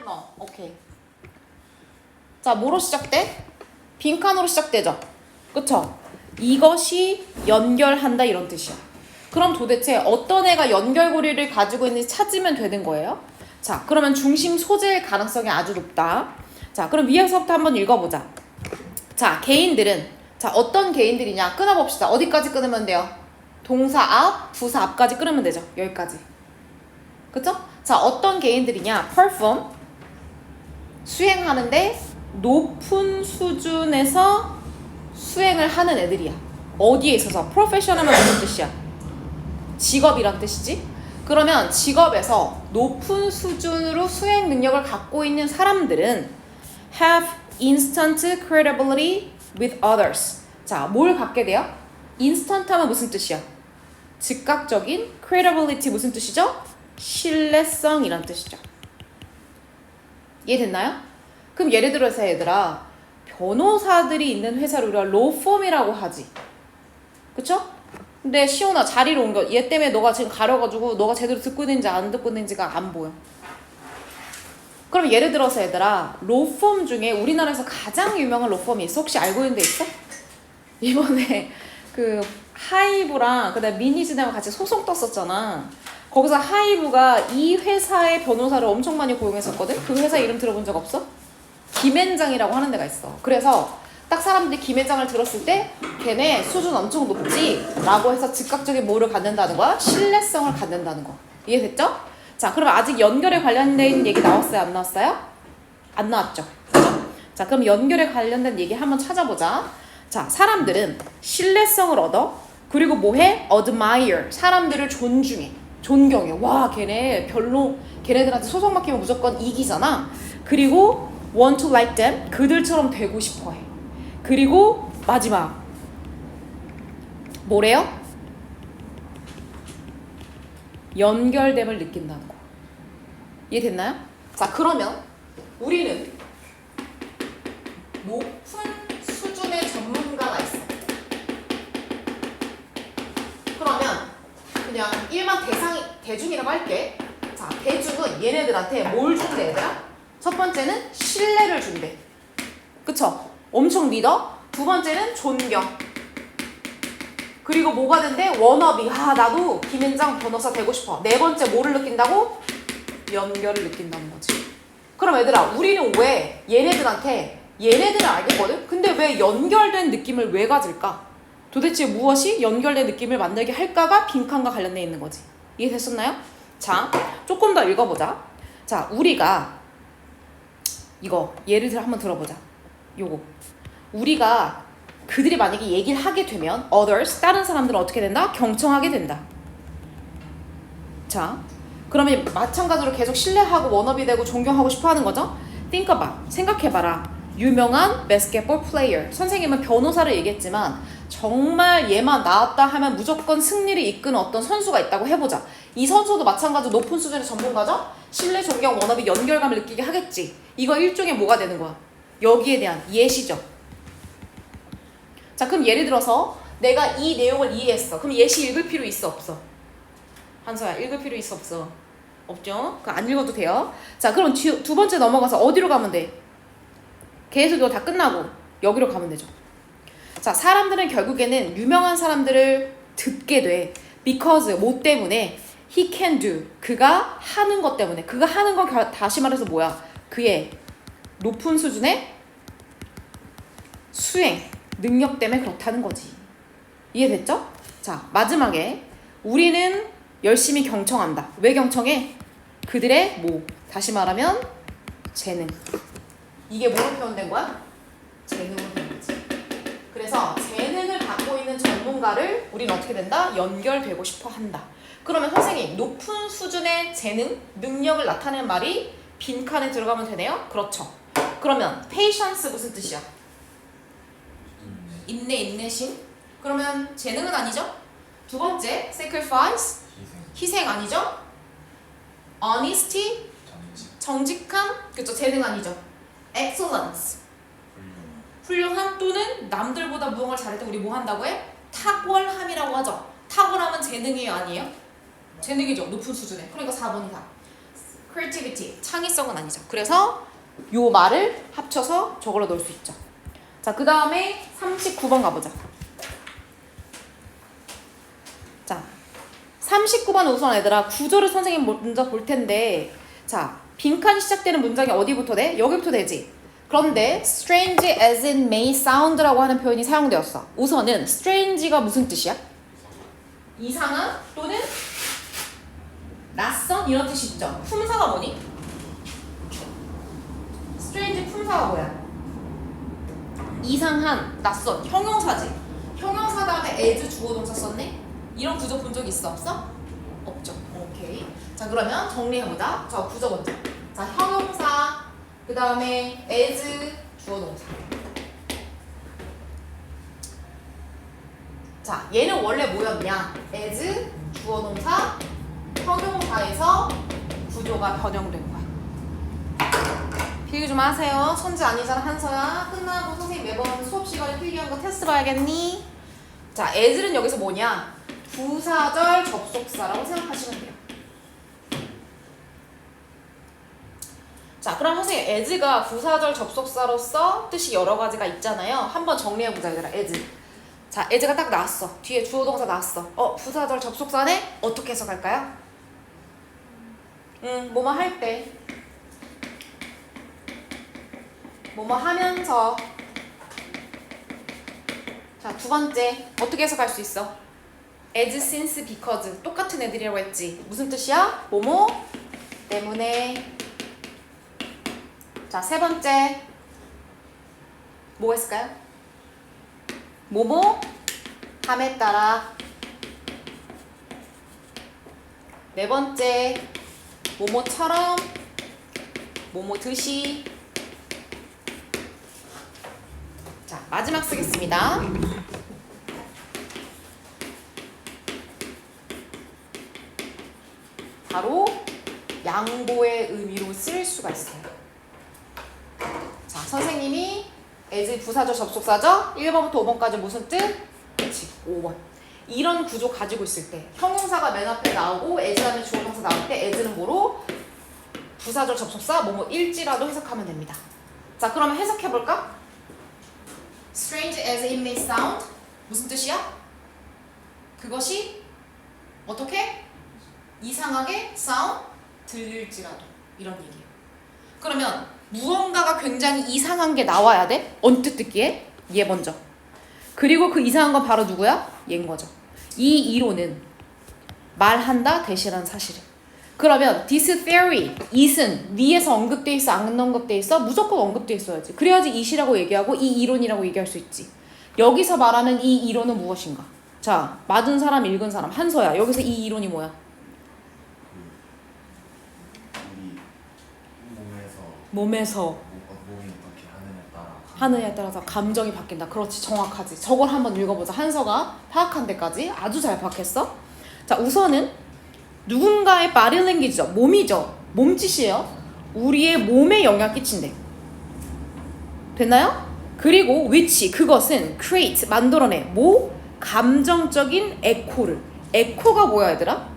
no. 오케이. 자, 뭐로 시작돼? 빈칸으로 시작되죠? 그쵸? 이것이 연결한다 이런 뜻이야. 그럼 도대체 어떤 애가 연결고리를 가지고 있는지 찾으면 되는 거예요. 자, 그러면 중심 소재일 가능성이 아주 높다. 자, 그럼 위에서부터 한번 읽어보자. 자, 개인들은 자, 어떤 개인들이냐? 끊어봅시다. 어디까지 끊으면 돼요? 동사 앞, 부사 앞까지 끊으면 되죠. 여기까지. 그쵸? 자, 어떤 개인들이냐? perform 수행하는데 높은 수준에서 수행을 하는 애들이야. 어디에 있어서? 프로페셔널은 무슨 뜻이야? 직업이란 뜻이지? 그러면 직업에서 높은 수준으로 수행 능력을 갖고 있는 사람들은 have instant credibility with others. 자, 뭘 갖게 돼요? instant 하면 무슨 뜻이야? 즉각적인 credibility 무슨 뜻이죠? 신뢰성이란 뜻이죠. 이해됐나요? 그럼 예를 들어서 얘들아, 변호사들이 있는 회사를 우리가 로펌이라고 하지. 그쵸? 근데 시온아 자리로 옮겨. 얘 때문에 너가 지금 가려가지고 너가 제대로 듣고 있는지 안 듣고 있는지가 안 보여. 그럼 예를 들어서 얘들아, 로펌 중에 우리나라에서 가장 유명한 로펌이 있어? 혹시 알고 있는 데 있어? 이번에 그 하이브랑 그다음 미니지대랑 같이 소송 떴었잖아. 거기서 하이브가 이 회사의 변호사를 엄청 많이 고용했었거든? 그 회사 이름 들어본 적 없어? 김앤장이라고 하는 데가 있어. 그래서 딱 사람들이 김앤장을 들었을 때 걔네 수준 엄청 높지? 라고 해서 즉각적인 뭐를 갖는다는 거야? 신뢰성을 갖는다는 거. 이해됐죠? 자, 그럼 아직 연결에 관련된 얘기 나왔어요? 안 나왔어요? 안 나왔죠? 그죠? 자, 그럼 연결에 관련된 얘기 한번 찾아보자. 자, 사람들은 신뢰성을 얻어. 그리고 뭐해? admire. 사람들을 존중해. 존경해. 와, 걔네 별로 걔네들한테 소송 맡기면 무조건 이기잖아. 그리고 want to like them. 그들처럼 되고 싶어 해. 그리고 마지막 뭐래요? 연결됨을 느낀다는 거. 이해됐나요? 자, 그러면 우리는 높은 수준의 전문가가 있어. 그러면 그냥 일반 대중이라고 할게. 자, 대중은 얘네들한테 뭘 준대 얘들아? 첫 번째는 신뢰를 준대. 그쵸? 엄청 믿어. 두 번째는 존경. 그리고 뭐가 된대? 워너비. 아, 나도 김앤장 변호사 되고 싶어. 네 번째 뭐를 느낀다고? 연결을 느낀다는 거지. 그럼 얘들아, 우리는 왜 얘네들은 알겠거든? 근데 왜 연결된 느낌을 왜 가질까? 도대체 무엇이 연결된 느낌을 만들게 할까가 빈칸과 관련돼 있는 거지. 이해됐었나요? 자, 조금 더 읽어보자. 자, 우리가 이거 예를 들어 한번 들어보자. 요거 우리가 그들이 만약에 얘기를 하게 되면 others, 다른 사람들은 어떻게 된다? 경청하게 된다. 자, 그러면 마찬가지로 계속 신뢰하고 워너비 되고 존경하고 싶어하는 거죠? Think about, 생각해봐라. 유명한 basketball player. 선생님은 변호사를 얘기했지만 정말 얘만 나왔다 하면 무조건 승리를 이끄는 어떤 선수가 있다고 해보자. 이 선수도 마찬가지로 높은 수준의 전문가죠? 신뢰, 존경, 워너비, 연결감을 느끼게 하겠지. 이거 일종의 뭐가 되는 거야? 여기에 대한 예시죠. 자, 그럼 예를 들어서 내가 이 내용을 이해했어. 그럼 예시 읽을 필요 있어 없어? 한서야, 읽을 필요 있어 없어? 없죠? 그거 안 읽어도 돼요. 자, 그럼 두 번째 넘어가서 어디로 가면 돼? 계속 이거 다 끝나고 여기로 가면 되죠. 자, 사람들은 결국에는 유명한 사람들을 듣게 돼. because, 뭐 때문에? he can do, 그가 하는 것 때문에. 그가 하는 건 다시 말해서 뭐야? 그의 높은 수준의 수행 능력 때문에 그렇다는 거지. 이해됐죠? 자, 마지막에 우리는 열심히 경청한다. 왜 경청해? 그들의 뭐? 다시 말하면 재능. 이게 뭐로 표현된 거야? 재능으로 표현되지. 그래서 재능을 갖고 있는 전문가를 우리는 어떻게 된다? 연결되고 싶어 한다. 그러면 선생님, 높은 수준의 재능, 능력을 나타내는 말이 빈칸에 들어가면 되네요? 그렇죠. 그러면 patience 무슨 뜻이야? 인내심. 그러면 재능은 아니죠? 두 번째, sacrifice, 희생 아니죠? honesty, 정직함, 그쵸? 재능 아니죠? excellence, 훌륭함 또는 남들보다 무언가를 잘할 때 우리 뭐 한다고 해? 탁월함이라고 하죠. 탁월함은 재능이에요, 아니에요? 재능이죠, 높은 수준에. 그러니까 4번이다. creativity, 창의성은 아니죠. 그래서 요 말을 합쳐서 저걸로 넣을 수 있죠. 자, 그 다음에 39번 가보자. 자, 39번은 우선 얘들아 구조를 선생님 먼저 볼 텐데, 자, 빈칸이 시작되는 문장이 어디부터 돼? 여기부터 되지. 그런데 strange as it may sound라고 하는 표현이 사용되었어. 우선은 strange가 무슨 뜻이야? 이상한 또는 낯선 이런 뜻이 있죠. 품사가 뭐니? strange 품사가 뭐야? 이상한, 낯선, 형용사지. 형용사 다음에 as 주어 동사 썼네? 이런 구조 본 적 있어? 없어? 없죠. 오케이. 자, 그러면 정리해보자. 저 구조 먼저. 자, 형용사, 그 다음에 as 주어 동사. 자, 얘는 원래 뭐였냐? as 주어 동사, 형용사에서 구조가 변형된 거야. 필기 좀 하세요. 천재 아니잖아, 한서야. 끝나고 선생님 매번 수업 시간에 필기한 거 테스트 봐야겠니? 자, as는 여기서 뭐냐? 부사절 접속사라고 생각하시면 돼요. 자, 그럼 선생님 as가 부사절 접속사로서 뜻이 여러 가지가 있잖아요. 한번 정리해보자, 얘들아. as. 자, as가 딱 나왔어. 뒤에 주어 동사 나왔어. 부사절 접속사네? 어떻게 해석할까요? 뭐뭐 할 때, 뭐뭐 하면서. 자, 두 번째 어떻게 해석할 수 있어? as, since, because 똑같은 애들이라고 했지. 무슨 뜻이야? 뭐뭐 때문에. 자, 세 번째 뭐가 있을까요? 뭐뭐 함에 따라. 네 번째 뭐뭐처럼, 뭐뭐 듯이. 자, 마지막 쓰겠습니다. 바로 양보의 의미로 쓸 수가 있어요. 자, 선생님이 as 부사절 접속사죠? 1번부터 5번까지 무슨 뜻? 그렇지, 5번. 이런 구조 가지고 있을 때 형용사가 맨 앞에 나오고 as 다음에 주어 동사 나올 때 as는 뭐로? 부사절 접속사 뭐뭐 일지라도 해석하면 됩니다. 자, 그러면 해석해볼까? strange as it may sound 무슨 뜻이야? 그것이 어떻게? 이상하게 sound 들릴지라도 이런 얘기예요. 그러면 무언가가 굉장히 이상한 게 나와야 돼? 언뜻 듣기에 얘 먼저. 그리고 그 이상한 건 바로 누구야? 얘인 거죠. 이 이론은 말한다 대신한 사실을. 그러면 this theory, it은 위에서 언급돼 있어 안 언급돼 있어? 무조건 언급돼 있어야지. 그래야지 it이라고 얘기하고 이 이론이라고 얘기할 수 있지. 여기서 말하는 이 이론은 무엇인가? 자, 맞은 사람 읽은 사람 한서야. 여기서 이 이론이 뭐야? 몸에서 몸이 어떻게 하느냐에 따라서 감정이 바뀐다. 그렇지, 정확하지. 저걸 한번 읽어보자. 한서가 파악한 데까지 아주 잘 파악했어. 자, 우선은 누군가의 body language죠. 몸이죠. 몸짓이에요. 우리의 몸에 영향 끼친대. 됐나요? 그리고 which, 그것은 create, 만들어내. 뭐? 감정적인 에코를. 에코가 뭐야, 얘들아?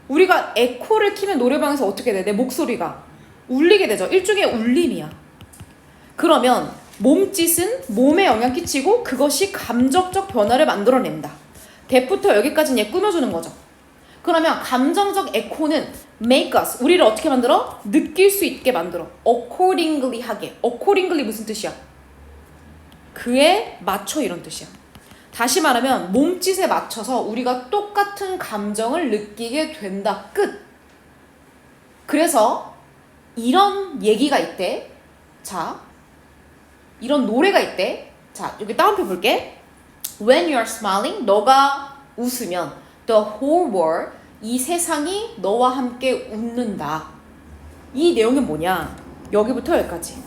우리가 에코를 키면 노래방에서 어떻게 돼? 내 목소리가 울리게 되죠. 일종의 울림이야. 그러면 몸짓은 몸에 영향 끼치고 그것이 감정적 변화를 만들어낸다. 대부터 여기까지는 얘 꾸며주는 거죠. 그러면 감정적 에코는 make us, 우리를 어떻게 만들어? 느낄 수 있게 만들어. accordingly 하게. accordingly 무슨 뜻이야? 그에 맞춰 이런 뜻이야. 다시 말하면 몸짓에 맞춰서 우리가 똑같은 감정을 느끼게 된다. 끝. 그래서 이런 얘기가 있대. 자, 이런 노래가 있대. 자, 여기 따옴표 볼게. When you're smiling, 너가 웃으면 the whole world, 이 세상이 너와 함께 웃는다. 이 내용이 뭐냐? 여기부터 여기까지.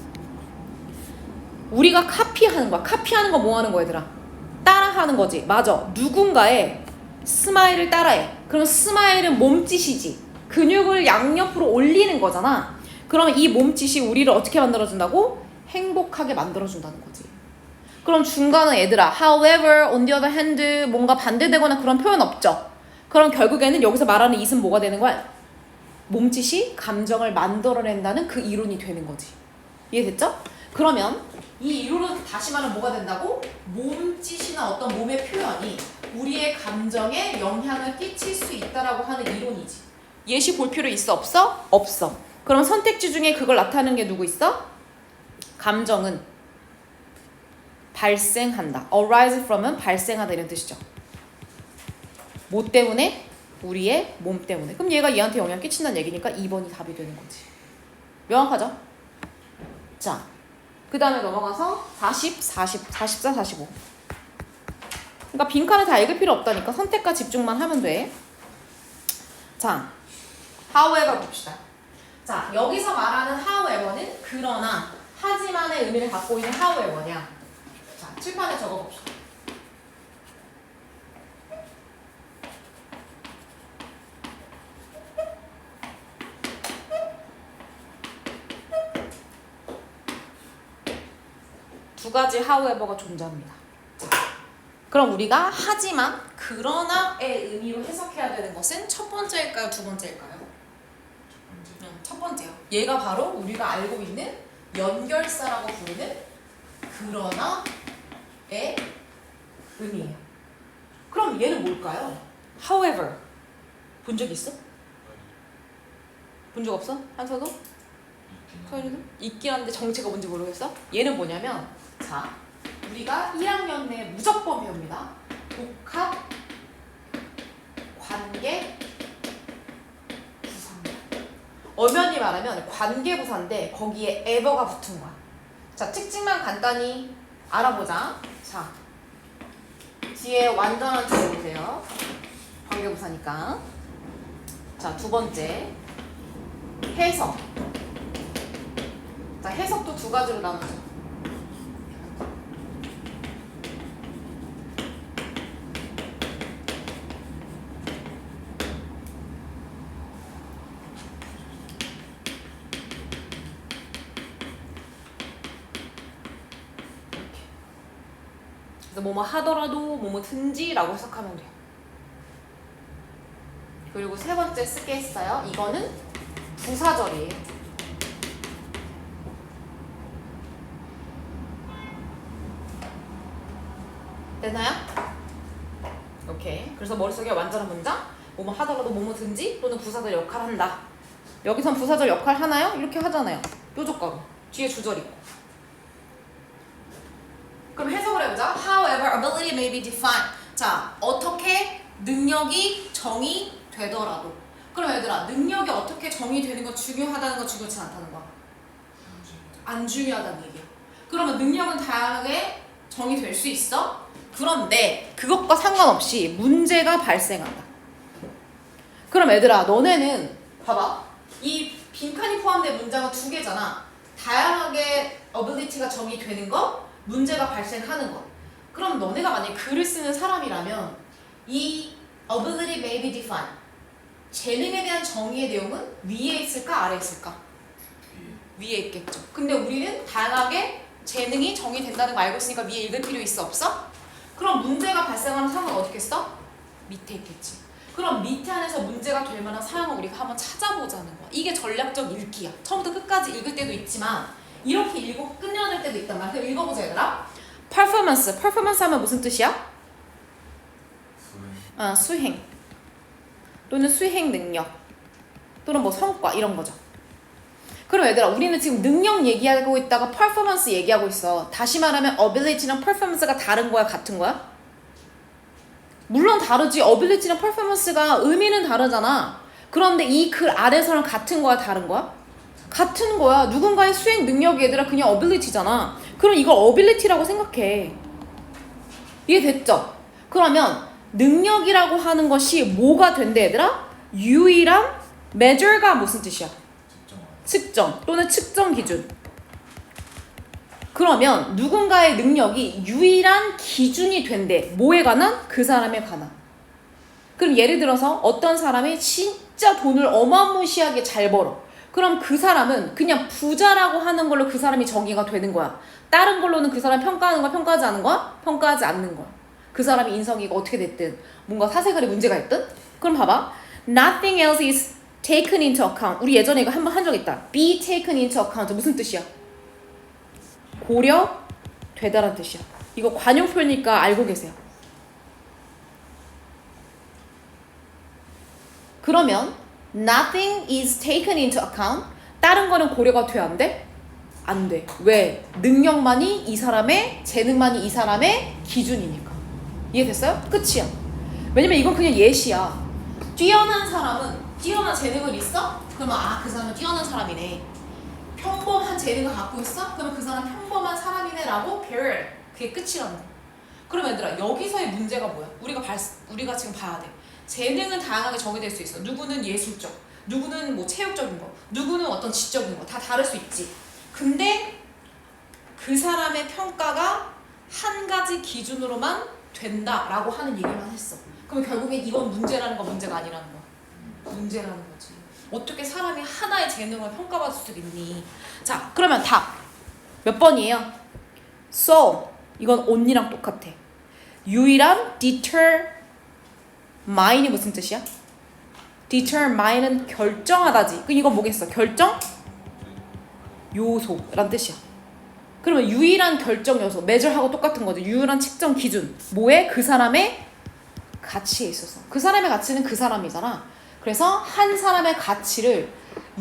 우리가 카피하는 거야. 카피하는 거 뭐 하는 거야, 얘들아? 따라하는 거지. 맞아. 누군가의 스마일을 따라해. 그럼 스마일은 몸짓이지. 근육을 양옆으로 올리는 거잖아. 그러면 이 몸짓이 우리를 어떻게 만들어준다고? 행복하게 만들어준다는 거지. 그럼 중간은 얘들아 however, on the other hand 뭔가 반대되거나 그런 표현 없죠. 그럼 결국에는 여기서 말하는 it은 뭐가 되는 거야? 몸짓이 감정을 만들어낸다는 그 이론이 되는 거지. 이해됐죠? 그러면 이 이론은 다시 말하면 뭐가 된다고? 몸짓이나 어떤 몸의 표현이 우리의 감정에 영향을 끼칠 수 있다라고 하는 이론이지. 예시 볼 필요 있어? 없어? 없어. 그럼 선택지 중에 그걸 나타내는 게 누구 있어? 감정은 발생한다. arise from은 발생하다 이런 뜻이죠. 뭐 때문에? 우리의 몸 때문에. 그럼 얘가 얘한테 영향 끼친다는 얘기니까 2번이 답이 되는 거지. 명확하죠? 자, 그 다음에 넘어가서 44, 45. 그러니까 빈칸을 다 읽을 필요 없다니까 선택과 집중만 하면 돼. 자, however 봅시다. 자, 여기서 말하는 however는 그러나, 하지만의 의미를 갖고 있는 however냐. 자, 칠판에 적어봅시다. 두 가지 however가 존재합니다. 자, 그럼 우리가 하지만, 그러나의 의미로 해석해야 되는 것은 첫 번째일까요? 두 번째일까요? 첫 번째요. 얘가 바로 우리가 알고 있는 연결사라고 부르는 그러나의 의미예요. 그럼 얘는 뭘까요? However. 본 적 있어? 본 적 없어? 한서도? 서윤이도? 있긴 한데 정체가 뭔지 모르겠어? 얘는 뭐냐면, 자, 우리가 1학년 내 무조건 배웁니다. 복합 관계 부사. 엄연히 말하면 관계 부사인데 거기에 ever가 붙은 거야. 자, 특징만 간단히 알아보자. 자, 뒤에 완전한 줄 보세요. 관계 부사니까. 자, 두 번째 해석. 자, 해석도 두 가지로 나누죠. 그래서 뭐뭐 하더라도 뭐뭐든지라고 해석하면 돼요. 그리고 세 번째 쓰게 했어요. 이거는 부사절이에요. 됐나요? 오케이. 그래서 머릿속에 완전한 문장, 뭐뭐 하더라도 뭐뭐든지 또는 부사절 역할을 한다. 여기선 부사절 역할 하나요? 이렇게 하잖아요. 뾰족가로. 뒤에 주절 있고. 그럼 해석을 해보자. However, ability may be defined. 자, 어떻게 능력이 정의되더라도. 그럼 얘들아, 능력이 어떻게 정의되는 건 중요하다는 건 중요치 않다는 거야? 안 중요하다는 얘기야. 그러면 능력은 다양하게 정의될 수 있어? 그런데 그것과 상관없이 문제가 발생한다. 그럼 얘들아, 너네는 봐봐. 이 빈칸이 포함된 문장은 두 개잖아. 다양하게 ability가 정의되는 거, 문제가 발생하는 것. 그럼 너네가 만약에 글을 쓰는 사람이라면 이 ability may be defined, 재능에 대한 정의의 내용은 위에 있을까 아래에 있을까? 위에 있겠죠. 근데 우리는 다양하게 재능이 정의된다는 거 알고 있으니까 위에 읽을 필요 있어 없어? 그럼 문제가 발생하는 상황은 어떻게 써? 밑에 있겠지. 그럼 밑에 안에서 문제가 될 만한 사항을 우리가 한번 찾아보자는 거야. 이게 전략적 읽기야. 처음부터 끝까지 읽을 때도 있지만 이렇게 읽고 끝내야 될 때도 있단 말이야. 그럼 읽어보자 얘들아. performance. performance 하면 무슨 뜻이야? 수행. 또는 수행 능력. 또는 뭐 성과 이런 거죠. 그럼 얘들아, 우리는 지금 능력 얘기하고 있다가 performance 얘기하고 있어. 다시 말하면 ability랑 performance가 다른 거야? 같은 거야? 물론 다르지. ability랑 performance가 의미는 다르잖아. 그런데 이 글 아래서는 같은 거야? 다른 거야? 같은 거야. 누군가의 수행 능력이 얘들아 그냥 ability잖아. 그럼 이걸 ability라고 생각해. 이해됐죠? 그러면 능력이라고 하는 것이 뭐가 된대 얘들아? 유일한 measure가 무슨 뜻이야? 측정 또는 측정 기준. 그러면 누군가의 능력이 유일한 기준이 된대. 뭐에 관한? 그 사람에 관한. 그럼 예를 들어서 어떤 사람이 진짜 돈을 어마무시하게 잘 벌어. 그럼 그 사람은 그냥 부자라고 하는 걸로 그 사람이 정의가 되는 거야. 다른 걸로는 그 사람 평가하는 거야? 평가하지 않는 거야? 평가하지 않는 거야. 그 사람이 인성이 어떻게 됐든 뭔가 사생활에 문제가 있든. 그럼 봐봐. Nothing else is taken into account. 우리 예전에 이거 한번 한 적 있다. be taken into account. 무슨 뜻이야? 고려되다란 뜻이야. 이거 관용 표현이니까 알고 계세요. 그러면 nothing is taken into account. 다른 거는 고려가 돼야 안 돼? 안 돼. 왜? 능력만이 이 사람의, 재능만이 이 사람의 기준이니까. 이해됐어요? 끝이야. 왜냐면 이건 그냥 예시야. 뛰어난 사람은 뛰어난 재능을 있어? 그러면 그 사람은 뛰어난 사람이네. 평범한 재능을 갖고 있어? 그러면 그 사람 평범한 사람이네 라고 별. 그게 끝이라는 거야. 그럼 얘들아 여기서의 문제가 뭐야? 우리가 지금 봐야 돼. 재능은 다양하게 정의될 수 있어. 누구는 예술적, 누구는 뭐 체육적인 거, 누구는 어떤 지적인 거 다 다를 수 있지. 근데 그 사람의 평가가 한 가지 기준으로만 된다라고 하는 얘기만 했어. 그럼 결국엔 이건 문제라는 거 문제가 아니라는 거야. 문제라는 거지. 어떻게 사람이 하나의 재능을 평가받을 수 있니? 자, 그러면 답 몇 번이에요? So 이건 only랑 똑같아. 유일한 determine이 무슨 뜻이야? determine은 결정하다지. 그럼 이건 뭐겠어? 결정 요소란 뜻이야. 그러면 유일한 결정 요소, measure하고 똑같은 거지. 유일한 측정 기준. 뭐에? 그 사람의 가치에 있어서. 그 사람의 가치는 그 사람이잖아. 그래서 한 사람의 가치를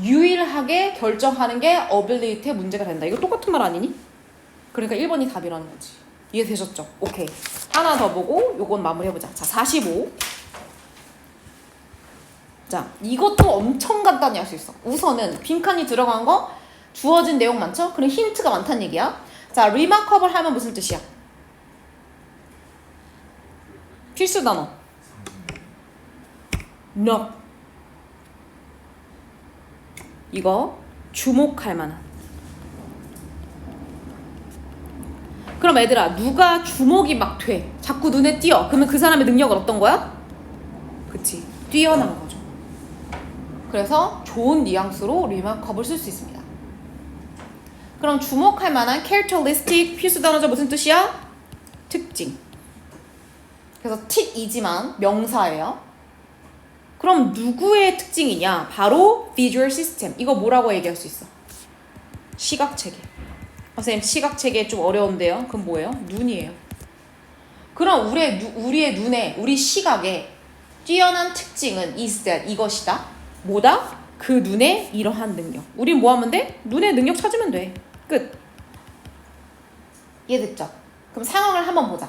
유일하게 결정하는 게 ability의 문제가 된다. 이거 똑같은 말 아니니? 그러니까 1번이 답이라는 거지. 이해되셨죠? 오케이. 하나 더 보고 요건 마무리해보자. 자, 45. 자, 이것도 엄청 간단히 할 수 있어. 우선은 빈칸이 들어간 거 주어진 내용 많죠? 그럼 힌트가 많다는 얘기야. 자, remarkable 하면 무슨 뜻이야? 필수 단어. no. 이거 주목할 만한. 그럼 얘들아 누가 주목이 막 돼? 자꾸 눈에 띄어. 그러면 그 사람의 능력은 어떤 거야? 그치. 뛰어난 거죠. 그래서 좋은 뉘앙스로 remarkable 쓸 수 있습니다. 그럼 주목할 만한 characteristic 필수 단어죠. 무슨 뜻이야? 특징. 그래서 틱이지만 명사예요. 그럼 누구의 특징이냐? 바로 visual system. 이거 뭐라고 얘기할 수 있어? 시각체계. 선생님 시각체계 좀 어려운데요. 그럼 뭐예요? 눈이에요. 그럼 우리의 눈에, 우리 시각에 뛰어난 특징은 is that 이것이다. 뭐다? 그 눈에 이러한 능력. 우린 뭐 하면 돼? 눈의 능력 찾으면 돼. 끝. 이해됐죠? 그럼 상황을 한번 보자.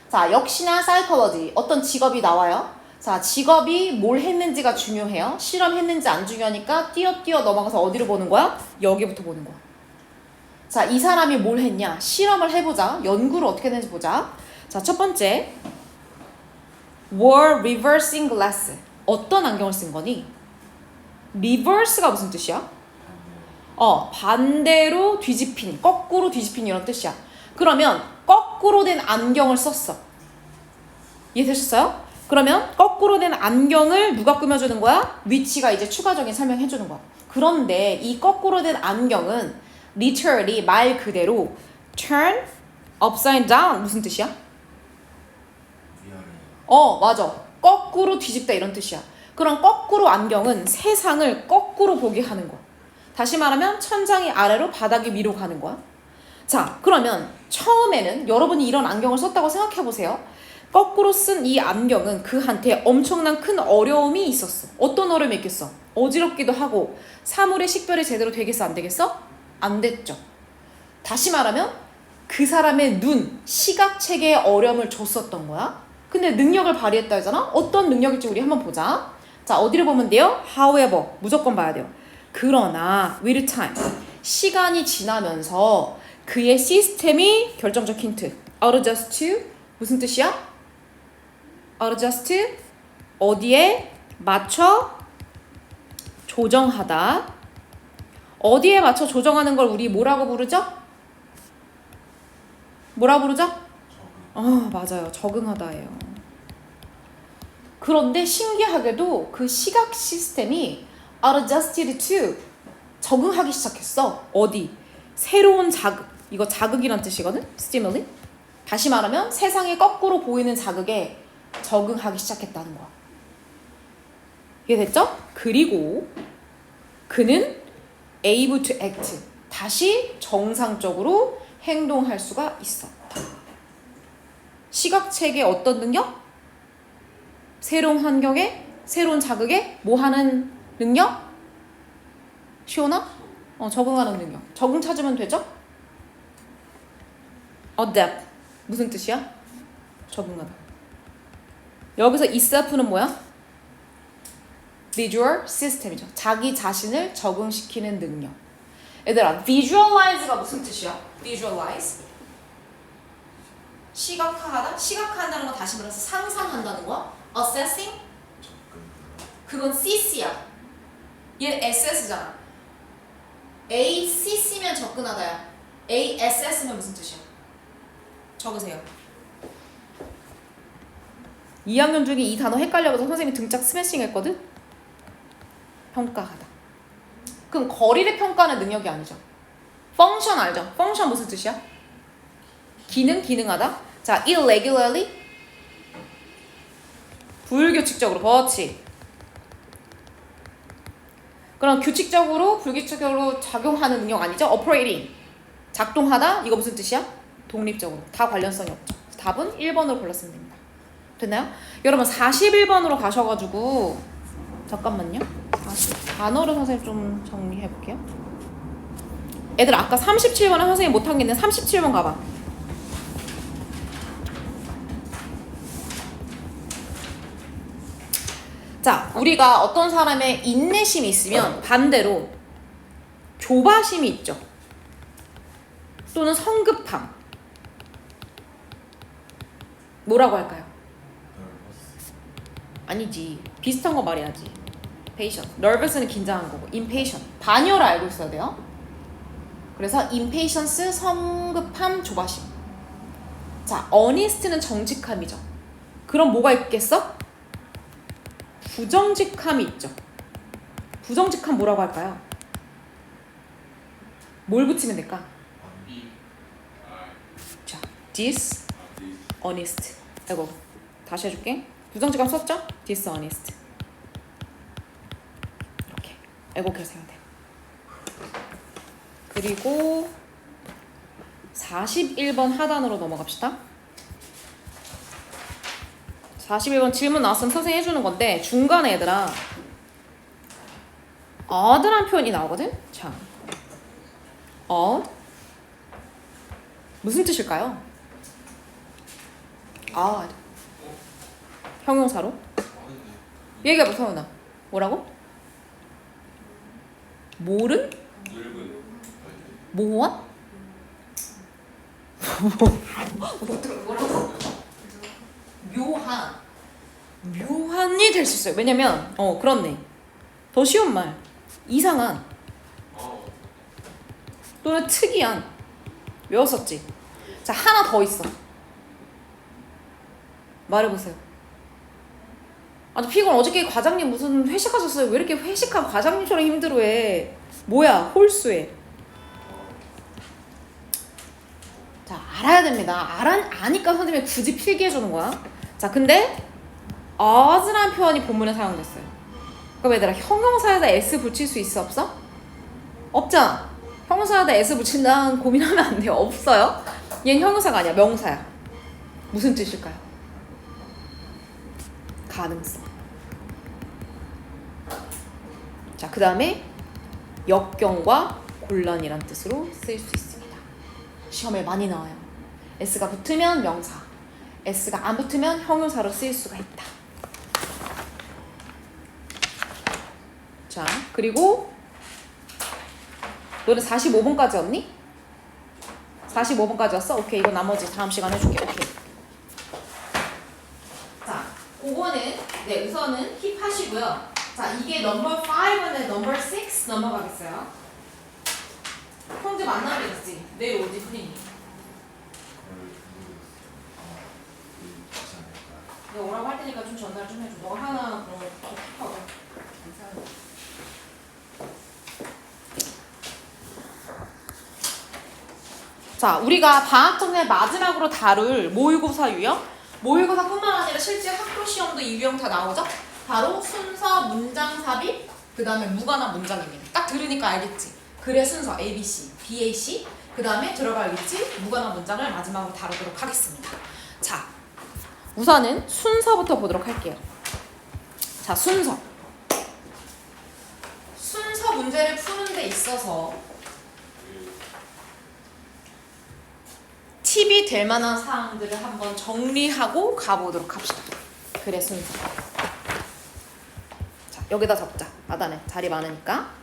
자, 역시나 사이콜로지. 어떤 직업이 나와요. 자, 직업이 뭘 했는지가 중요해요. 실험했는지 안 중요하니까 뛰어 넘어가서 어디로 보는 거야? 여기부터 보는 거야. 자, 이 사람이 뭘 했냐? 실험을 해보자. 연구를 어떻게 했는지 보자. 자, 첫 번째. were reversing glass. 어떤 안경을 쓴 거니? reverse가 무슨 뜻이야? 반대로 뒤집힌, 거꾸로 뒤집힌 이런 뜻이야. 그러면 거꾸로 된 안경을 썼어. 이해되셨어요? 그러면 거꾸로 된 안경을 누가 꾸며주는 거야? 위치가 이제 추가적인 설명해주는 거야. 그런데 이 거꾸로 된 안경은 literally 말 그대로 turn upside down 무슨 뜻이야? 맞아. 거꾸로 뒤집다 이런 뜻이야. 그럼 거꾸로 안경은 세상을 거꾸로 보게 하는 거야. 다시 말하면 천장이 아래로 바닥이 위로 가는 거야. 자, 그러면 처음에는 여러분이 이런 안경을 썼다고 생각해보세요. 거꾸로 쓴 이 안경은 그한테 엄청난 큰 어려움이 있었어. 어떤 어려움이 있겠어? 어지럽기도 하고 사물의 식별이 제대로 되겠어? 안 되겠어? 안 됐죠. 다시 말하면 그 사람의 눈, 시각체계에 어려움을 줬었던 거야. 근데 능력을 발휘했다 하잖아? 어떤 능력일지 우리 한번 보자. 자, 어디를 보면 돼요? However, 무조건 봐야 돼요. 그러나 with time, 시간이 지나면서 그의 시스템이 결정적 힌트. adjust to 무슨 뜻이야? adjust 어디에 맞춰 조정하다. 어디에 맞춰 조정하는 걸 우리 뭐라고 부르죠? 뭐라고 부르죠? 맞아요. 적응하다예요. 그런데 신기하게도 그 시각 시스템이 adjusted to 적응하기 시작했어. 어디? 새로운 자극. 이거 자극이란 뜻이거든? stimuli. 다시 말하면 세상에 거꾸로 보이는 자극에 적응하기 시작했다는 거야. 이해됐죠? 그리고 그는 able to act. 다시 정상적으로 행동할 수가 있었다. 시각체계의 어떤 능력? 새로운 환경에, 새로운 자극에 뭐 하는 능력? 시오나? 적응하는 능력. 적응 찾으면 되죠? adapt. 무슨 뜻이야? 적응하다. 여기서 itself는 뭐야? visual system이죠. 자기 자신을 적응시키는 능력. 얘들아, visualize가 무슨 뜻이야? visualize. 시각화하다? 시각화한다는 건 다시 말해서 상상한다는 거야? assessing? 그건 CC야. 얘는 SS잖아. ACC면 접근하다야. ASS면 무슨 뜻이야? 적으세요. 2학년 중에 이 단어 헷갈려서 선생님이 등짝 스매싱 했거든? 평가하다. 그럼 거리를 평가하는 능력이 아니죠. 펑션 알죠? 펑션 무슨 뜻이야? 기능하다. 자, irregularly. 불규칙적으로. 그렇지. 그럼 규칙적으로, 불규칙적으로 작용하는 능력 아니죠? operating. 작동하다. 이거 무슨 뜻이야? 독립적으로. 다 관련성이 없죠. 답은 1번으로 골랐으면 됩니다. 됐나요? 여러분 41번으로 가셔가지고 잠깐만요. 단어를 선생님 좀 정리해볼게요. 애들 아까 37번에 선생님 못한 게 있는데 37번 가봐. 자, 우리가 어떤 사람의 인내심이 있으면 반대로 조바심이 있죠. 또는 성급함. 뭐라고 할까요? 아니지. 비슷한 거 말해야지. patient. nervous는 긴장한 거고 impatient. 반열을 알고 있어야 돼요. 그래서 impatience, 성급함, 조바심. 자, honest는 정직함이죠. 그럼 뭐가 있겠어? 부정직함이 있죠. 부정직함 뭐라고 할까요? 뭘 붙이면 될까? 자, dishonest. 이거 다시 해줄게. 부정직함 썼죠? dishonest. 이렇게 애곡해서 해야 돼. 그리고 41번 하단으로 넘어갑시다. 41번 질문 나왔으면 선생님 해주는 건데 중간에 얘들아 odd란 표현이 나오거든? 자, odd 무슨 뜻일까요? odd 형용사로? 얘기해봐 서은아. 뭐라고? 모른? 모호한? 뭐라고? 묘한이 될 수 있어요. 왜냐면 그렇네. 더 쉬운 말. 이상한 또는 특이한. 외웠었지? 자, 하나 더 있어. 말해보세요. 아주 피곤. 어저께 과장님 무슨 회식하셨어요? 왜 이렇게 회식한 과장님처럼 힘들어해? 뭐야? 홀수해. 자, 알아야 됩니다. 아니까 선생님이 굳이 필기해주는 거야. 자, 근데 odd라는 표현이 본문에 사용됐어요. 그럼 얘들아 형용사에다 s 붙일 수 있어? 없어? 없잖아. 형용사에다 s 붙인다는 고민하면 안 돼요. 없어요. 얘는 형용사가 아니야. 명사야. 무슨 뜻일까요? 가능성. 자, 그 다음에 역경과 곤란이란 뜻으로 쓸 수 있습니다. 시험에 많이 나와요. s가 붙으면 명사, s가 안 붙으면 형용사로 쓰일 수가 있다. 자, 그리고 너는 45번까지 왔니? 45번까지 왔어? 오케이, 이거 나머지 다음 시간에 해줄게. 오케이. 자, 그거는 우선은 킵하시고요. 자, 이게 넘버 5는 넘버 6 넘어가겠어요. 형제 만나면 있지. 내일 오지 프린이. 내가 오라고 할 테니까 좀 전달 좀 해줘. 너가 하나 그런 거 킵하고. 자, 우리가 방학 전에 마지막으로 다룰 모의고사 유형? 모의고사뿐만 아니라 실제 학교 시험도 이 유형 다 나오죠? 바로 순서, 문장 삽입, 그 다음에 무관한 문장입니다. 딱 들으니까 알겠지? 글의 순서 ABC, BAC, 그 다음에 들어가 알겠지? 무관한 문장을 마지막으로 다루도록 하겠습니다. 자, 우선은 순서부터 보도록 할게요. 자, 순서. 순서 문제를 푸는 데 있어서 팁이 될 만한 사항들을 한번 정리하고 가보도록 합시다. 글의 순서. 자, 여기다 적자. 마다네. 자리 많으니까.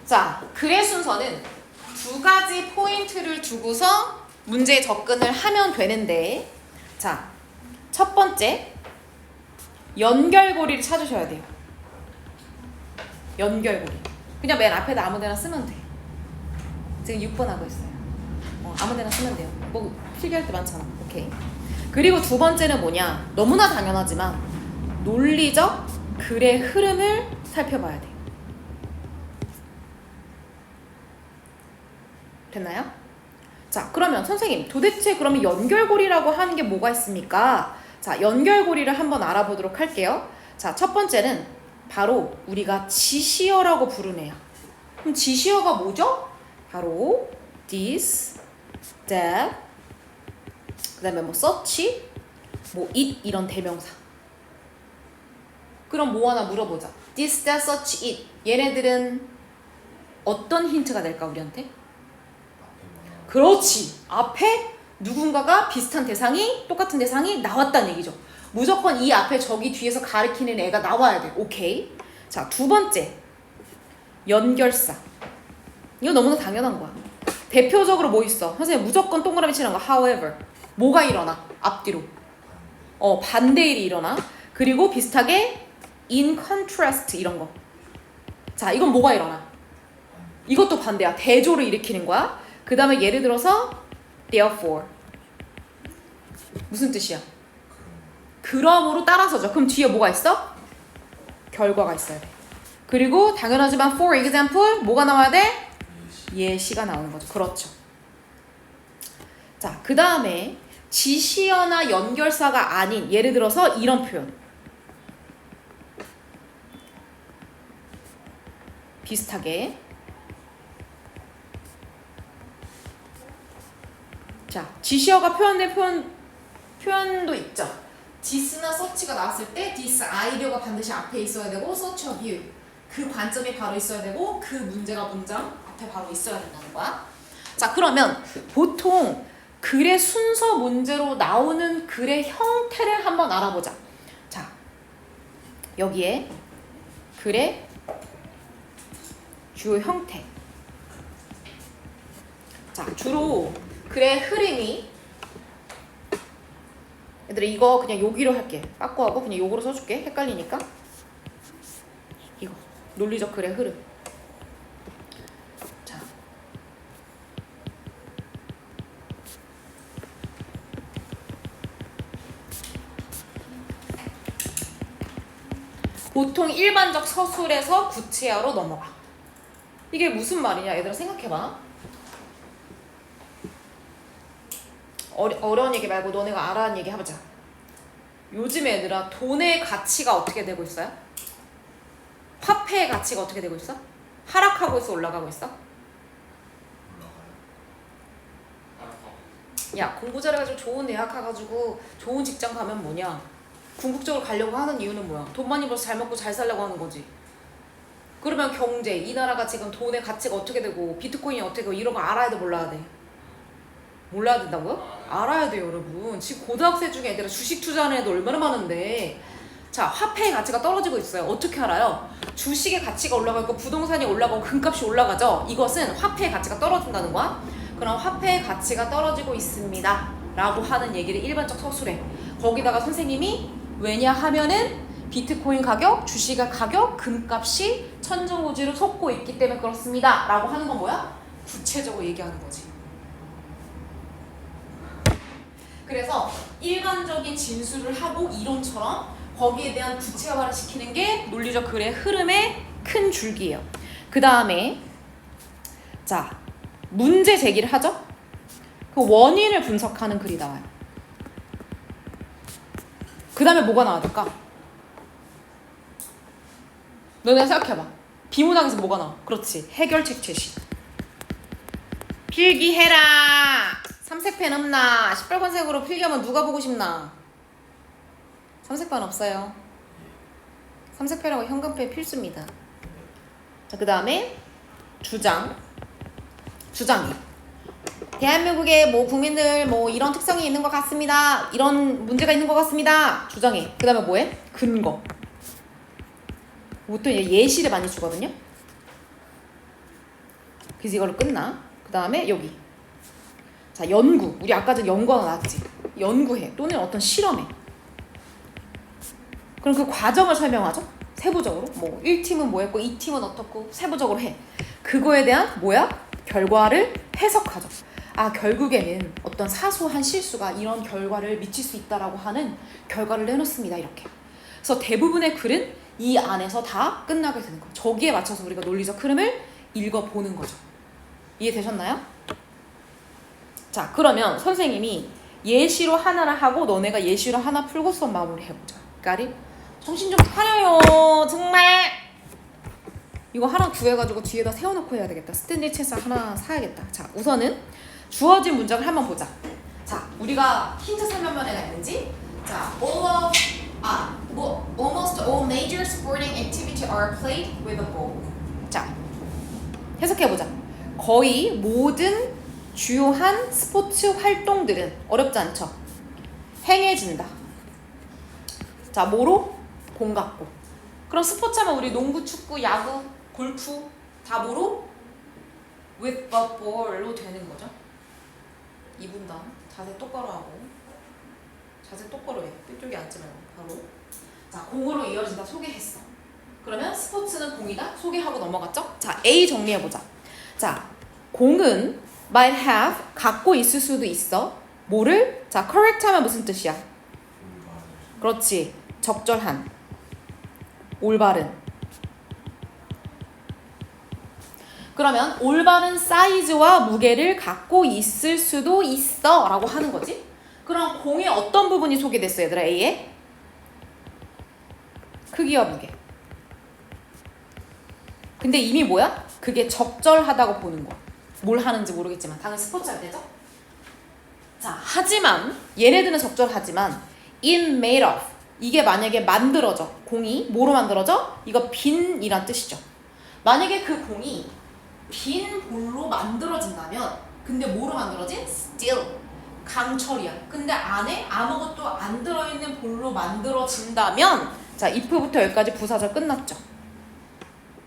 자, 글의 순서는 두 가지 포인트를 두고서 문제에 접근을 하면 되는데, 자, 첫 번째, 연결고리를 찾으셔야 돼요. 연결고리. 그냥 맨 앞에다 아무데나 쓰면 돼. 지금 6번 하고 있어요. 아무데나 쓰면 돼요. 뭐 필기할 때 많잖아. 오케이. 그리고 두 번째는 뭐냐? 너무나 당연하지만 논리적 글의 흐름을 살펴봐야 돼. 됐나요? 자, 그러면 선생님, 도대체 그러면 연결고리라고 하는 게 뭐가 있습니까? 자, 연결고리를 한번 알아보도록 할게요. 자, 첫 번째는 바로 우리가 지시어라고 부르네요. 그럼 지시어가 뭐죠? 바로 this, that, 그 다음에 뭐 such, 뭐 it 이런 대명사. 그럼 뭐 하나 물어보자. this, that, such, it. 얘네들은 어떤 힌트가 될까 우리한테? 그렇지. 앞에 누군가가 비슷한 대상이, 똑같은 대상이 나왔다는 얘기죠. 무조건 이 앞에 저기 뒤에서 가리키는 애가 나와야 돼. 오케이. 자, 두 번째. 연결사. 이거 너무나 당연한 거야. 대표적으로 뭐 있어? 선생님 무조건 동그라미 치는 거. however. 뭐가 일어나? 앞뒤로. 반대일이 일어나. 그리고 비슷하게 in contrast 이런 거. 자, 이건 뭐가 일어나? 이것도 반대야. 대조를 일으키는 거야. 그 다음에 예를 들어서 therefore. 무슨 뜻이야? 그러므로 따라서죠. 그럼 뒤에 뭐가 있어? 결과가 있어야 돼. 그리고 당연하지만 for example 뭐가 나와야 돼? 예시가 나오는 거죠. 그렇죠. 자, 그 다음에 지시어나 연결사가 아닌 예를 들어서 이런 표현. 비슷하게. 자, 지시어가 표현된 표현도 있죠. this나 such가 나왔을 때 this 아이디어가 반드시 앞에 있어야 되고 such a view 그 관점이 바로 있어야 되고 그 문제가 문장 앞에 바로 있어야 된다는 거야. 자, 그러면 보통 글의 순서 문제로 나오는 글의 형태를 한번 알아보자. 자, 여기에 글의 주요 형태. 자, 주로 글의 흐름이 얘들아 이거 그냥 여기로 할게. 빠꾸하고 그냥 요거로 써줄게. 헷갈리니까. 이거 논리적 글의 흐름. 자, 보통 일반적 서술에서 구체어로 넘어가. 이게 무슨 말이냐 얘들아 생각해봐. 어려운 얘기 말고 너네가 알아는 얘기 해보자. 요즘 애들아 돈의 가치가 어떻게 되고 있어요? 화폐의 가치가 어떻게 되고 있어? 하락하고 있어? 올라가고 있어? 야, 공부 잘해가지고 좋은 대학 가가지고 좋은 직장 가면 뭐냐? 궁극적으로 가려고 하는 이유는 뭐야? 돈 많이 벌어서 잘 먹고 잘 살려고 하는 거지. 그러면 경제, 이 나라가 지금 돈의 가치가 어떻게 되고 비트코인이 어떻게 되고 이런 거 알아야 돼 몰라야 돼? 몰라야 된다고요? 알아야 돼요 여러분. 지금 고등학생 중에 애들아 주식 투자하는 애들 얼마나 많은데. 자, 화폐의 가치가 떨어지고 있어요. 어떻게 알아요? 주식의 가치가 올라가고 부동산이 올라가고 금값이 올라가죠. 이것은 화폐의 가치가 떨어진다는 거야. 그럼 화폐의 가치가 떨어지고 있습니다 라고 하는 얘기를 일반적 서술에 거기다가 선생님이 왜냐하면은 비트코인 가격, 주식의 가격, 금값이 천정오지로 솟고 있기 때문에 그렇습니다 라고 하는 건 뭐야? 구체적으로 얘기하는 거지. 그래서 일반적인 진술을 하고 이론처럼 거기에 대한 구체화를 시키는 게 논리적 글의 흐름의 큰 줄기예요. 그 다음에 자 문제 제기를 하죠. 그 원인을 분석하는 글이 나와요. 그 다음에 뭐가 나와야 될까? 너네 생각해봐. 비문학에서 뭐가 나와? 그렇지. 해결책 제시. 필기해라. 삼색펜 없나? 시뻘건색으로 필기하면 누가 보고 싶나? 삼색펜 없어요. 삼색펜하고 형광펜 필수입니다. 자, 그 다음에 주장이. 대한민국의 뭐 국민들 뭐 이런 특성이 있는 것 같습니다. 이런 문제가 있는 것 같습니다. 주장해. 그 다음에 뭐해? 근거. 보통 예시를 많이 주거든요. 그래서 이걸로 끝나. 그 다음에 여기. 자, 연구. 우리 아까 전 연구하고 나왔지. 연구해. 또는 어떤 실험해. 그럼 그 과정을 설명하죠. 세부적으로. 뭐 1팀은 뭐 했고 2팀은 어떻고 세부적으로 해. 그거에 대한 뭐야? 결과를 해석하죠. 아, 결국에는 어떤 사소한 실수가 이런 결과를 미칠 수 있다라고 하는 결과를 내놓습니다. 이렇게. 그래서 대부분의 글은 이 안에서 다 끝나게 되는 거예요. 저기에 맞춰서 우리가 논리적 흐름을 읽어보는 거죠. 이해되셨나요? 자, 그러면 선생님이 예시로 하나를 하고 너네가 예시로 하나 풀고 수업 마무리 해보자. 까리? 정신 좀 차려요. 정말. 이거 하나 구해가지고 뒤에다 세워놓고 해야 되겠다. 스탠리 체스 하나 사야겠다. 자, 우선은 주어진 문장을 한번 보자. 자, 우리가 힌트 설명면에가 있는지. 자, almost all major sporting activity are played with a ball. 자, 해석해보자. 거의 모든 주요한 스포츠 활동들은 어렵지 않죠? 행해진다. 자, 뭐로? 공 갖고. 그럼 스포츠 하면 우리 농구, 축구, 야구, 골프 다 뭐로? with a ball로 되는 거죠. 2분 다음 자세 똑바로 하고 자세 똑바로 해. 삐뚤게 앉지 말고 바로. 자, 공으로 이어진다 소개했어. 그러면 스포츠는 공이다 소개하고 넘어갔죠? 자, A 정리해보자. 자, 공은 might have 갖고 있을 수도 있어. 뭐를? 자, correct 하면 무슨 뜻이야? 그렇지. 적절한. 올바른. 그러면 올바른 사이즈와 무게를 갖고 있을 수도 있어 라고 하는 거지. 그럼 공의 어떤 부분이 소개됐어 얘들아? A에? 크기와 무게. 근데 이미 뭐야? 그게 적절하다고 보는 거야. 뭘 하는지 모르겠지만 당연히 스포츠 할 때죠. 자, 하지만 얘네들은 적절하지만 in made of 이게 만약에 만들어져. 공이 뭐로 만들어져? 이거 빈이란 뜻이죠. 만약에 그 공이 빈 볼로 만들어진다면 근데 뭐로 만들어진? steel. 강철이야. 근데 안에 아무것도 안 들어있는 볼로 만들어진다면 자, if부터 여기까지 부사절 끝났죠.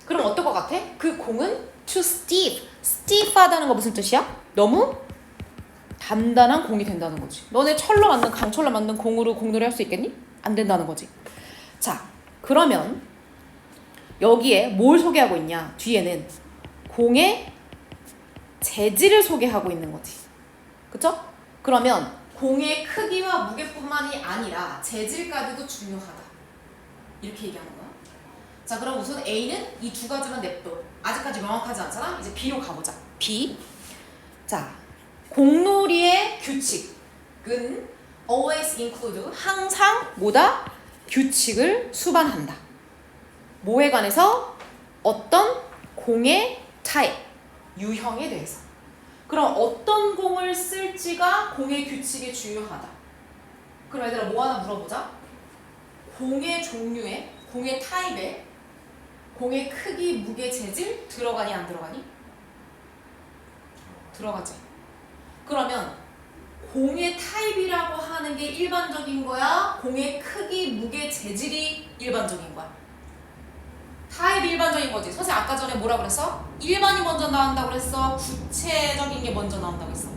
그럼 어떨 것 같아? 그 공은 too stiff. stiff하다는 거 무슨 뜻이야? 너무 단단한 공이 된다는 거지. 너네 철로 만든 강철로 만든 공으로 공놀이 할 수 있겠니? 안 된다는 거지. 자, 그러면 여기에 뭘 소개하고 있냐? 뒤에는 공의 재질을 소개하고 있는 거지. 그쵸? 그러면 공의 크기와 무게뿐만이 아니라 재질까지도 중요하다. 이렇게 얘기하는 거야. 자, 그럼 우선 A는 이 두 가지만 냅둬. 아직까지 명확하지 않잖아? 이제 B로 가보자. B. 자, 공놀이의 규칙은 always include 항상 뭐다? 규칙을 수반한다. 뭐에 관해서? 어떤 공의 타입, 유형에 대해서. 그럼 어떤 공을 쓸지가 공의 규칙이 중요하다. 그럼 얘들아 뭐 하나 물어보자. 공의 종류에, 공의 타입에, 공의 크기, 무게, 재질 들어가니 안 들어가니? 들어가지. 그러면 공의 타입이라고 하는 게 일반적인 거야? 공의 크기, 무게, 재질이 일반적인 거야? 타입이 일반적인 거지. 선생님 아까 전에 뭐라 그랬어? 일반이 먼저 나온다고 그랬어? 구체적인 게 먼저 나온다고 했어?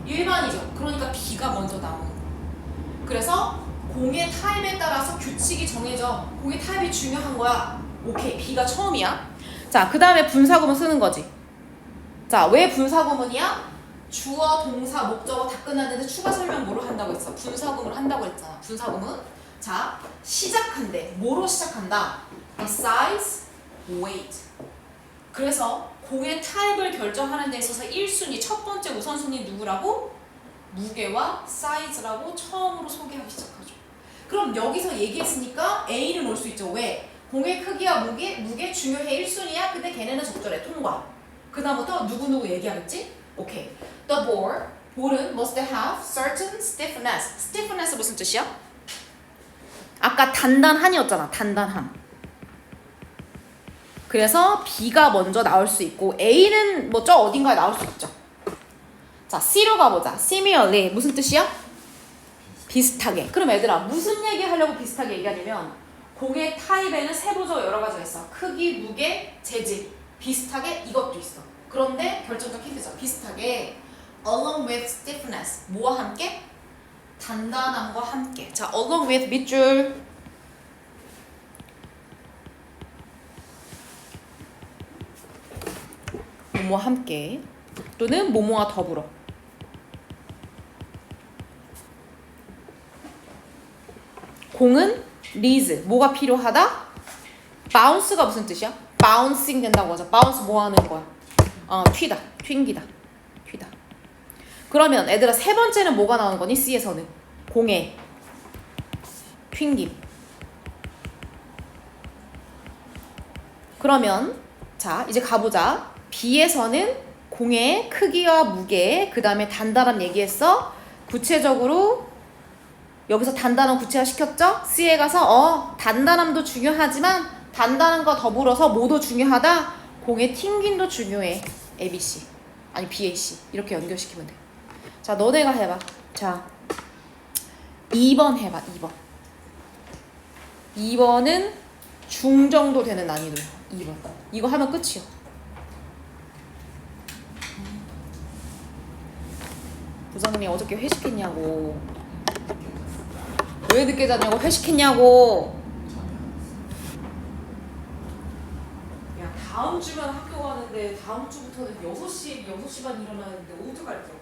일반이죠. 그러니까 B가 먼저 나오는 거야. 그래서 공의 타입에 따라서 규칙이 정해져. 공의 타입이 중요한 거야. 오케이, B가 처음이야. 자, 그 다음에 분사구문 쓰는 거지. 자, 왜 분사구문이야? 주어, 동사, 목적어 다 끝났는데 추가 설명 뭐로 한다고 했어? 분사구문을 한다고 했잖아. 분사구문. 자, 시작한대. 뭐로 시작한다? size, weight. 그래서 공의 타입을 결정하는 데 있어서 1순위 첫 번째 우선순위 누구라고? 무게와 사이즈라고 처음으로 소개하기 시작하죠. 그럼 여기서 얘기했으니까 A는 올 수 있죠. 왜? 공의 크기와 무게 중요해 1순위야. 근데 걔네는 적절해. 통과. 그 다음부터 누구누구 얘기하겠지? 오케이. The ball, 볼은 must have certain stiffness. stiffness 무슨 뜻이야? 아까 단단한이었잖아. 단단한. 그래서 B가 먼저 나올 수 있고 A는 뭐 저 어딘가에 나올 수 있죠. 자, C로 가보자. Similarly 무슨 뜻이야? 비슷하게. 그럼 얘들아 무슨 얘기 하려고 비슷하게 얘기하냐면 공의 타입에는 세부적으로 여러 가지가 있어. 크기, 무게, 재질. 비슷하게 이것도 있어. 그런데 결정적 힌트죠. 비슷하게 along with stiffness. 뭐와 함께? 단단함과 함께. 자, along with 밑줄. 뭐뭐와 함께 또는 뭐뭐와 더불어. 공은 리즈 뭐가 필요하다? 바운스가 무슨 뜻이야? 바운싱 된다고 하죠. 바운스 뭐 하는 거야? 튀다, 튕기다, 튀다. 그러면 애들아 세 번째는 뭐가 나오는 거니? C에서는 공의 튕김. 그러면 자 이제 가보자. B에서는 공의 크기와 무게 그 다음에 단단함 얘기했어. 구체적으로 여기서 단단함 구체화 시켰죠? C에 가서 단단함도 중요하지만 단단함과 더불어서 뭐도 중요하다? 공의 튕김도 중요해. ABC 아니 BAC 이렇게 연결시키면 돼. 자 너네가 해봐. 자 2번 해봐. 2번은 중 정도 되는 난이도야. 2번 이거 하면 끝이야. 부장님이 어저께 회식했냐고. 왜 늦게 자냐고. 회식했냐고. 야 다음 주면 학교 가는데 다음 주부터는 6시 반 일어나는데 어떡할게.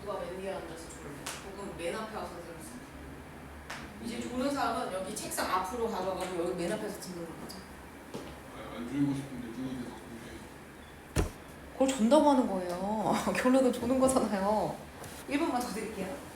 맨 위에 앉아서 졸래. 혹은 맨 앞에 와서 들었어. 이제 조는 사람은 여기 책상 앞으로 가져가고 여기 맨 앞에서 듣는 거죠. 안 졸고 싶은데 누워서 졸게. 그걸 존다고 하는 거예요. 결론은 조는 거잖아요. 1분만 더 드릴게요.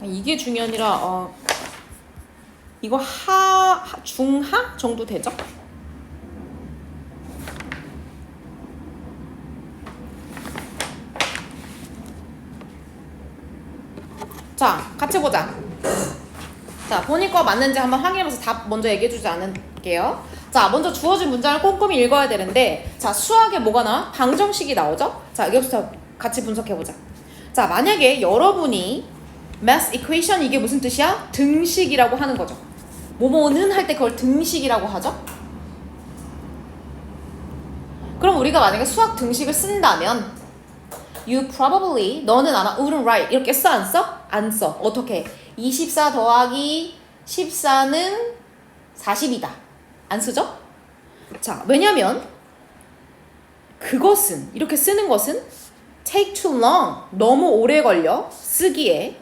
이게 중요하니라 이거 중하 정도 되죠? 자 같이 보자. 자 본인 거 맞는지 한번 확인해봐서 답 먼저 얘기해주지 않을게요. 자 먼저 주어진 문장을 꼼꼼히 읽어야 되는데 자 수학에 뭐가 나와? 방정식이 나오죠? 자 여기부터 같이 분석해보자. 자 만약에 여러분이 math equation 이게 무슨 뜻이야? 등식이라고 하는 거죠. 뭐뭐는 할 때 그걸 등식이라고 하죠. 그럼 우리가 만약에 수학 등식을 쓴다면 you probably 너는 아마 wouldn't write 이렇게 써 안 써? 안 써. 어떻게? 24 더하기 14는 40이다. 안 쓰죠? 자 왜냐면 그것은 이렇게 쓰는 것은 take too long. 너무 오래 걸려. 쓰기에.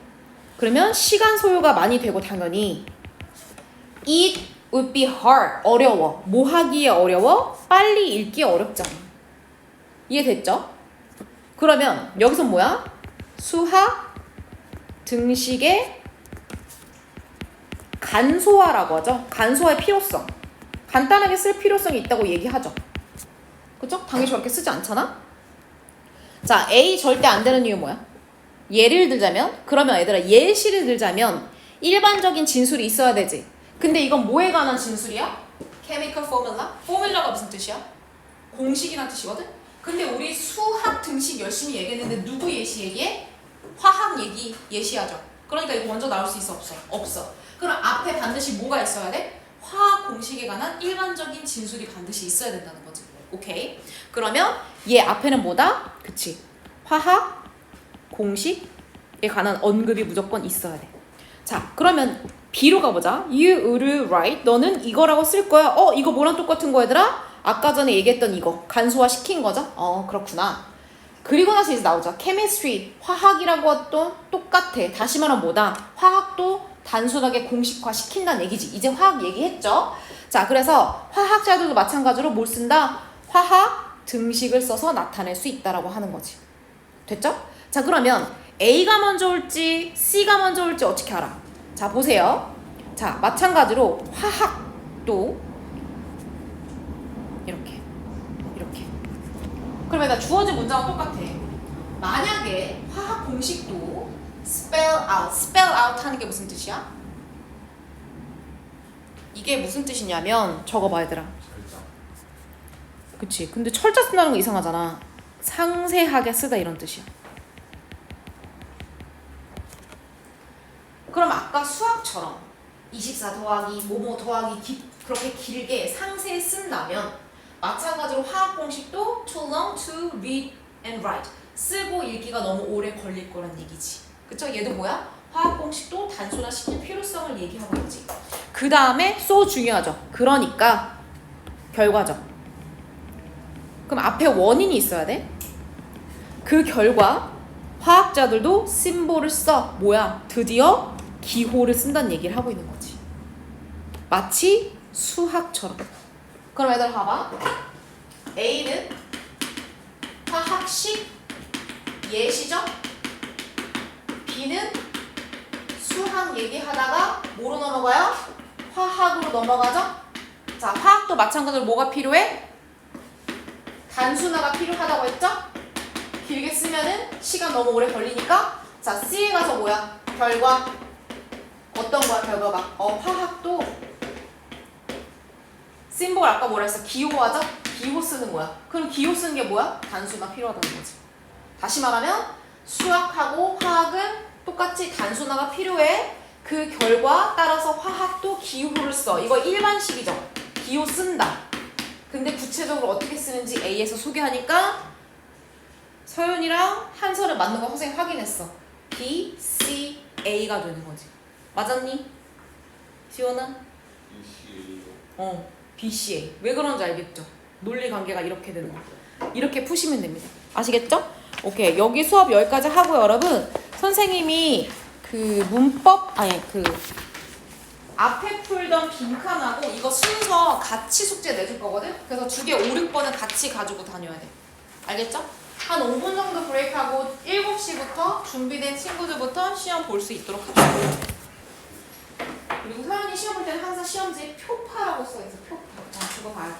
그러면 시간 소요가 많이 되고 당연히 it would be hard. 어려워. 뭐 하기에 어려워? 빨리 읽기에 어렵잖아. 이해됐죠? 그러면 여기서 뭐야? 수학 등식의 간소화라고 하죠. 간소화의 필요성. 간단하게 쓸 필요성이 있다고 얘기하죠. 그쵸? 당연히 저렇게 쓰지 않잖아? 자, A 절대 안 되는 이유 뭐야? 예를 들자면, 그러면 얘들아 예시를 들자면 일반적인 진술이 있어야 되지. 근데 이건 뭐에 관한 진술이야? chemical formula? 포뮬러가 무슨 뜻이야? 공식이란 뜻이거든? 근데 우리 수학 등식 열심히 얘기했는데 누구 예시 얘기해? 화학 얘기 예시하죠. 그러니까 이거 먼저 나올 수 있어? 없어? 없어. 그럼 앞에 반드시 뭐가 있어야 돼? 화학 공식에 관한 일반적인 진술이 반드시 있어야 된다는 거지. 오케이? 그러면 얘 앞에는 뭐다? 그치. 화학 공식에 관한 언급이 무조건 있어야 돼. 자, 그러면 B로 가보자. You would write. 너는 이거라고 쓸 거야. 이거 뭐랑 똑같은 거 얘들아? 아까 전에 얘기했던 이거. 간소화 시킨 거죠? 그렇구나. 그리고 나서 이제 나오죠. chemistry. 화학이라고 또 똑같아. 다시 말하면 뭐다? 화학도 단순하게 공식화 시킨다는 얘기지. 이제 화학 얘기했죠? 자, 그래서 화학자들도 마찬가지로 뭘 쓴다? 화학 등식을 써서 나타낼 수 있다라고 하는 거지. 됐죠? 자, 그러면 A가 먼저 올지 C가 먼저 올지 어떻게 알아? 자, 보세요. 자, 마찬가지로 화학도 이렇게 그러면 나 주어진 문장은 똑같아. 만약에 화학 공식도 spell out 하는 게 무슨 뜻이야? 이게 무슨 뜻이냐면 적어봐 얘들아. 그치. 근데 철자 쓴다는 거 이상하잖아. 상세하게 쓰다 이런 뜻이야. 그럼 아까 수학처럼 24 더하기 뭐뭐 더하기 그렇게 길게 상세히 쓴다면 마찬가지로 화학 공식도 too long to read and write. 쓰고 읽기가 너무 오래 걸릴 거란 얘기지. 그쵸? 얘도 뭐야? 화학 공식도 단순화시킬 필요성을 얘기하고 있지. 그 다음에 so 중요하죠. 그러니까 결과죠. 그럼 앞에 원인이 있어야 돼. 그 결과 화학자들도 심볼을 써. 뭐야? 드디어 기호를 쓴다는 얘기를 하고 있는 거지. 마치 수학처럼. 그럼 얘들 봐봐. A는 화학식 예시죠? B는 수학 얘기하다가 뭐로 넘어가요? 화학으로 넘어가죠? 자, 화학도 마찬가지로 뭐가 필요해? 단순화가 필요하다고 했죠? 길게 쓰면은 시간 너무 오래 걸리니까. 자, C에 가서 뭐야? 결과. 어떤 거야 결과가? 화학도 심볼 아까 뭐라 했어? 기호하죠? 기호 쓰는 거야. 그럼 기호 쓰는 게 뭐야? 단순화 필요하다는 거지. 다시 말하면 수학하고 화학은 똑같이 단순화가 필요해. 그 결과 따라서 화학도 기호를 써. 이거 일반식이죠. 기호 쓴다. 근데 구체적으로 어떻게 쓰는지 A에서 소개하니까 서윤이랑 한서를 맞는 거 선생님 확인했어. B, C, A가 되는 거지. 맞았니? 지원아? B, C, A. 왜 그런지 알겠죠? 논리 관계가 이렇게 되는 거. 이렇게 푸시면 됩니다. 아시겠죠? 오케이. 여기 수업 여기까지 하고요, 여러분. 선생님이 그 문법 앞에 풀던 빈칸하고 이거 순서 같이 숙제 내줄 거거든? 그래서 2개 5, 6번은 같이 가지고 다녀야 돼. 알겠죠? 한 5분 정도 브레이크하고 7시부터 준비된 친구들부터 시험 볼 수 있도록 하죠. 그리고 서연이 시험 볼 때는 항상 시험지에 표파라고 써있어. 표파. 그거 봐요.